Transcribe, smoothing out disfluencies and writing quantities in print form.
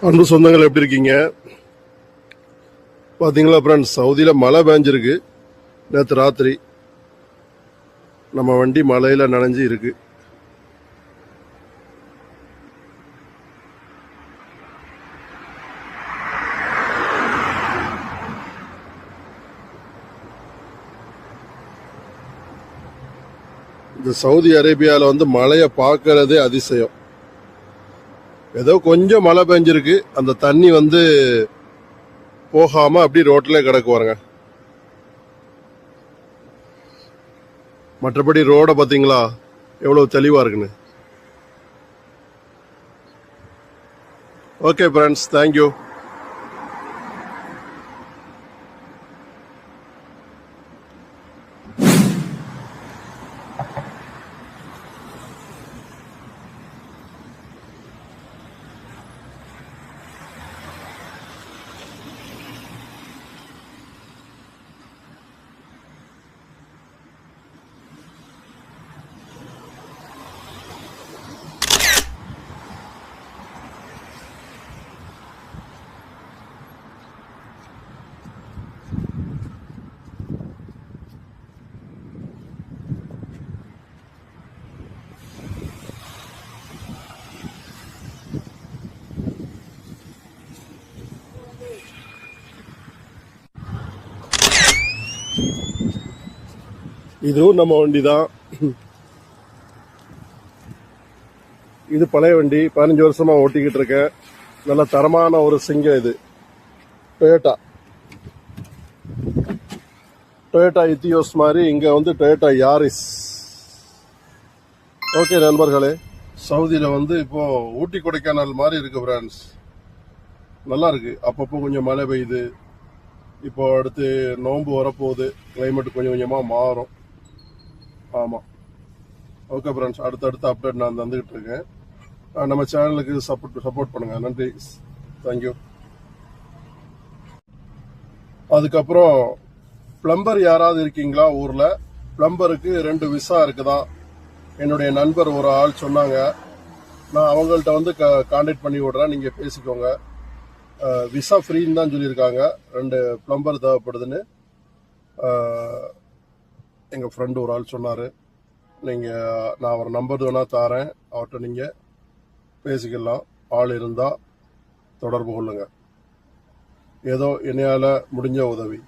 அன்பு சொந்தங்கள் எப்படி இருக்கீங்க? பாத்தீங்களா ஃப்ரெண்ட்ஸ், சவுதியில மழை பெஞ்சிருக்கு. நேற்று ராத்திரி நம்ம வண்டி மழையில நனைஞ்சு இருக்கு. இந்த சவுதி அரேபியாவில் மழையை பார்க்கறதே அதிசயம். ஏதோ கொஞ்சம் மழை பெஞ்சிருக்கு, அந்த தண்ணி போகாம அப்படி ரோட்ல கிடக்குவாருங்க. மற்றபடி ரோட பாத்தீங்களா எவ்வளவு தெளிவா இருக்குன்னு. Okay friends, thank you. இதுவும் நம்ம வண்டி தான். இது பழைய வண்டி, 15 வருஷமா ஓட்டிக்கிட்டு இருக்கேன். நல்ல தரமான ஒரு சிங்கம். இது டொயோட்டா இத்தியோஸ் மாதிரி, இங்க டொயோட்டா யாரிஸ். ஓகே நண்பர்களே, சவுதியில இப்போ ஊட்டி கொடைக்கானல் மாதிரி இருக்கு ஃப்ரெண்ட்ஸ். நல்லா இருக்கு. அப்பப்போ கொஞ்சம் மழை பெய்யுது. இப்போ அடுத்து நோன்பு வரப்போகுது, கிளைமேட் கொஞ்சம் கொஞ்சமா மாறும். ஆமா. ஓகே ஃப்ரெண்ட்ஸ், அடுத்த அப்டேட் நான் தந்துகிட்டு இருக்கேன். நம்ம சேனலுக்கு சப்போர்ட் பண்ணுங்க. நன்றி, தேங்க்யூ. அதுக்கப்புறம் பிளம்பர் யாராவது இருக்கீங்களா ஊர்ல? பிளம்பருக்கு 2 விசா இருக்குதா. என்னுடைய நண்பர் ஒரு ஆள் சொன்னாங்க. நான் அவங்கள்ட்ட கான்டாக்ட் பண்ணி விடுறேன், நீங்க பேசிக்கோங்க. விசா ஃப்ரீன்னு தான் சொல்லியிருக்காங்க. 2 பிளம்பர் தேவைப்படுதுன்னு எங்க ஃப்ரெண்டு ஒரு ஆள் சொன்னாரு. நான் ஒரு நம்பர் வேணா தாரேன், அவர்கிட்ட நீங்க பேசிக்கலாம். ஆள் இருந்தா தொடர்பு கொள்ளுங்க. ஏதோ என்னையால முடிஞ்ச உதவி.